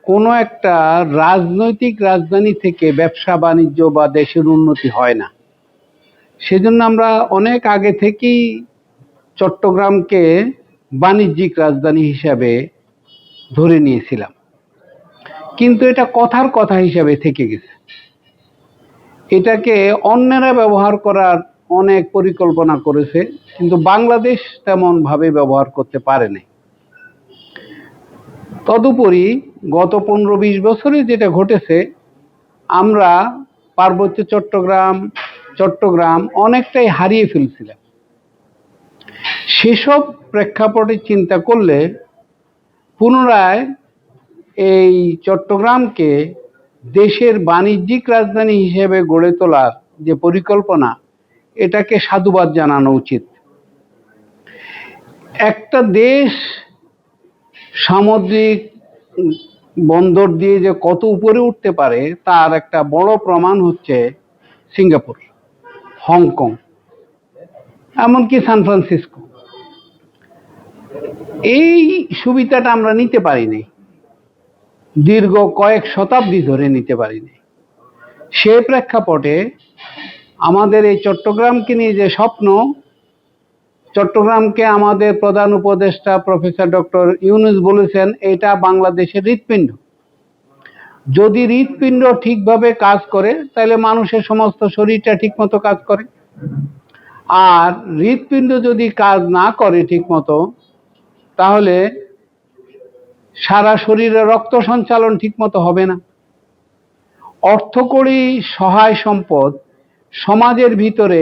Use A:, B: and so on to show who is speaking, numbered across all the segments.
A: কোনো একটা রাজনৈতিক রাজধানী থেকে ব্যবসা বাণিজ্য বা দেশের উন্নতি হয় না। সেজন্য আমরা অনেক আগে থেকেই চট্টগ্রামকে বাণিজ্যিক রাজধানী হিসাবে ধরে নিয়েছিলাম, কিন্তু এটা কথার কথা হিসাবে থেকে গেছে। এটাকে অন্যেরা ব্যবহার করার অনেক পরিকল্পনা করেছে, কিন্তু বাংলাদেশ তেমন ভাবে ব্যবহার করতে পারেনি। তদুপরি গত 15-20 বছরে যেটা ঘটেছে, আমরা পার্বত্য চট্টগ্রাম অনেকটাই হারিয়ে ফেলছিলাম। সেসব প্রেক্ষাপটে চিন্তা করলে পুনরায় এই চট্টগ্রামকে দেশের বাণিজ্যিক রাজধানী হিসেবে গড়ে তোলার যে পরিকল্পনা, এটাকে সাধুবাদ জানানো উচিত। একটা দেশ সামুদ্রিক বন্দর দিয়ে যে কত উপরে উঠতে পারে তার একটা বড় প্রমাণ হচ্ছে সিঙ্গাপুর, হংকং, এমনকি সান ফ্রান্সিসকো। এই সুবিধাটা আমরা নিতে পারিনি, দীর্ঘ কয়েক শতাব্দী ধরে নিতে পারিনি। সে প্রেক্ষাপটে আমাদের এই চট্টগ্রামকে নিয়ে যে স্বপ্ন, চট্টগ্রামকে আমাদের প্রধান উপদেষ্টা প্রফেসর ডক্টর ইউনূস বলেছেন এটা বাংলাদেশের হৃৎপিণ্ড। যদি হৃৎপিণ্ড ঠিকভাবে কাজ করে তাহলে মানুষের সমস্ত শরীরটা ঠিকমতো কাজ করে, আর হৃৎপিণ্ড যদি কাজ না করে ঠিকমতো তাহলে সারা শরীরে রক্ত সঞ্চালন ঠিকমতো হবে না। অর্থকড়ি সহায় সম্পদ সমাজের ভিতরে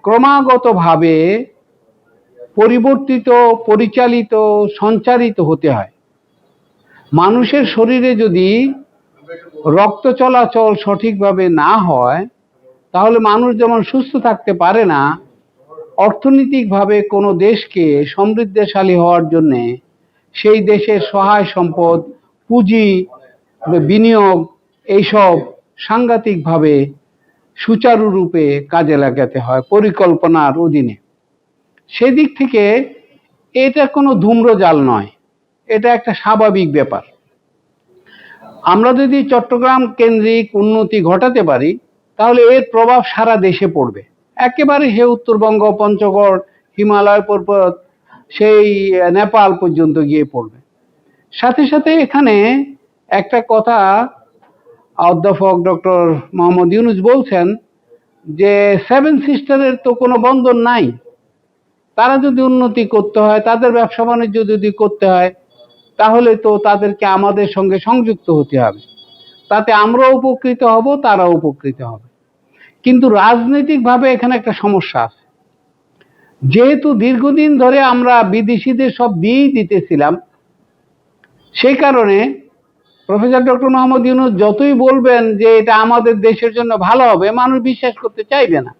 A: ক্রমাগতভাবে পরিবর্তিত, পরিচালিত, সঞ্চারিত হতে হয়। মানুষের শরীরে যদি রক্ত চলাচল সঠিকভাবে না হয় তাহলে মানুষ যেমন সুস্থ থাকতে পারে না, অর্থনৈতিকভাবে কোনো দেশকে সমৃদ্ধশালী হওয়ার জন্যে সেই দেশের সহায় সম্পদ, পুঁজি, বিনিয়োগ এইসব সাংঘাতিকভাবে সুচারুরূপে কাজে লাগাতে হয় পরিকল্পনার অধীনে। সেদিক থেকে এটা কোনো ধূম্রজাল নয়, এটা একটা স্বাভাবিক ব্যাপার। আমরা যদি চট্টগ্রাম কেন্দ্রিক উন্নতি ঘটাতে পারি তাহলে এর প্রভাব সারা দেশে পড়বে, একেবারে সে উত্তরবঙ্গ, পঞ্চগড়, হিমালয় পর্বত, সেই নেপাল পর্যন্ত গিয়ে পড়বে। সাথে সাথে এখানে একটা কথা অধ্যাপক ডক্টর মোহাম্মদ ইউনূস বলছেন যে 7 সিস্টারের তো কোনো বন্দর নাই। তারা যদি উন্নতি করতে হয়, তাদের ব্যবসা বাণিজ্য যদি করতে হয়, তাহলে তো তাদেরকে আমাদের সঙ্গে সংযুক্ত হতে হবে। তাতে আমরাও উপকৃত হব, তারাও উপকৃত হবে। কিন্তু রাজনৈতিকভাবে এখানে একটা সমস্যা আছে। যেহেতু দীর্ঘদিন ধরে আমরা বিদেশিদের সব দিয়েই দিতেছিলাম, সেই কারণে প্রফেসর ডক্টর মোহাম্মদ ইউনূস যতই বলবেন যে এটা আমাদের দেশের জন্য ভালো হবে, মানুষ বিশ্বাস করতে চাইবে না।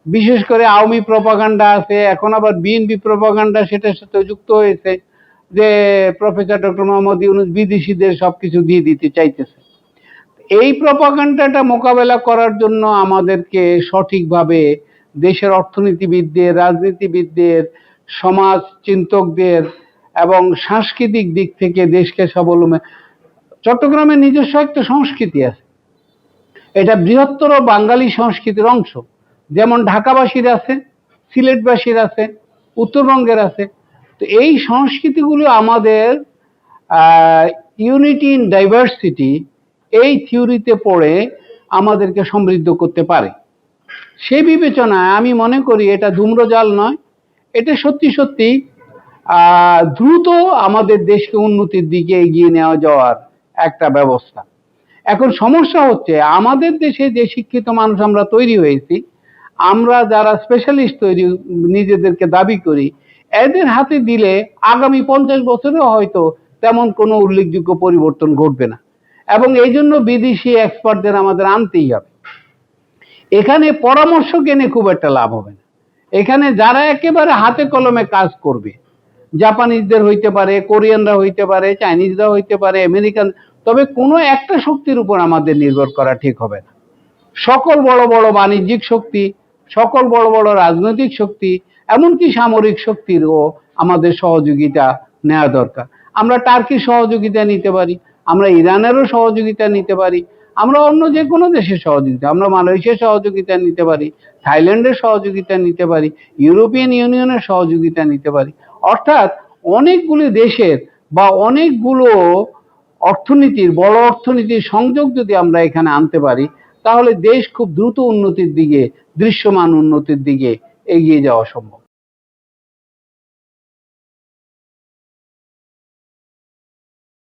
A: বিশেষ করে আওয়ামী প্রপাগান্ডা আছে, এখন আবার বিএনপি প্রপাগান্ডা সেটার সাথে যুক্ত হয়েছে যে প্রফেসর ডক্টর মোহাম্মদ ইউনূস বিদেশিদের সবকিছু দিয়ে দিতে চাইতেছে। এই প্রপাগান্ডাটা মোকাবেলা করার জন্য আমাদেরকে সঠিকভাবে দেশের অর্থনীতিবিদদের, রাজনীতিবিদদের, সমাজ চিন্তকদের এবং সাংস্কৃতিক দিক থেকে দেশকে স্বাবলম্বী। চট্টগ্রামের নিজস্ব একটা সংস্কৃতি আছে, এটা বৃহত্তর বাঙালি সংস্কৃতির অংশ। যেমন ঢাকাবাসীর আছে, সিলেটবাসীর আছে, উত্তরবঙ্গের আছে। তো এই সংস্কৃতিগুলো আমাদের ইউনিটি ইন ডাইভার্সিটি এই থিওরিতে পড়ে আমাদেরকে সমৃদ্ধ করতে পারে। সেই বিবেচনায় আমি মনে করি এটা ধূম্রজাল নয়, এটা সত্যি সত্যি দ্রুত আমাদের দেশকে উন্নতির দিকে এগিয়ে নেওয়া যাওয়ার একটা ব্যবস্থা। এখন সমস্যা হচ্ছে আমাদের দেশে যে শিক্ষিত মানুষ আমরা তৈরি হয়েছি, আমরা যারা স্পেশালিস্ট তৈরি নিজেদেরকে দাবি করি, এদের হাতে দিলে আগামী 50 বছরেও হয়তো তেমন কোনো উল্লেখযোগ্য পরিবর্তন ঘটবে না, এবং এই জন্য বিদেশি এক্সপার্টদের আমাদের আনতেই হবে। এখানে পরামর্শ কেনে খুব একটা লাভ হবে না। এখানে যারা একেবারে হাতে কলমে কাজ করবে, জাপানিজদের হইতে পারে, কোরিয়ানরা হইতে পারে, চাইনিজরা হইতে পারে, আমেরিকান, তবে কোনো একটা শক্তির উপর আমাদের নির্ভর করা ঠিক হবে না। সকল বড় বড় বাণিজ্যিক শক্তি, সকল বড় বড় রাজনৈতিক শক্তি, এমনকি সামরিক শক্তিরও আমাদের সহযোগিতা নেওয়া দরকার। আমরা টার্কির সহযোগিতা নিতে পারি, আমরা ইরানেরও সহযোগিতা নিতে পারি, আমরা অন্য যে কোনো দেশের সহযোগিতা, আমরা মালয়েশিয়ার সহযোগিতা নিতে পারি, থাইল্যান্ডের সহযোগিতা নিতে পারি, ইউরোপিয়ান ইউনিয়নের সহযোগিতা নিতে পারি। অর্থাৎ অনেকগুলি দেশের বা অনেকগুলো অর্থনীতির, বড় অর্থনীতির সংযোগ যদি আমরা এখানে আনতে পারি, তাহলে দেশ খুব দ্রুত উন্নতির দিকে, দৃশ্যমান উন্নতির দিকে এগিয়ে যাওয়া সম্ভব।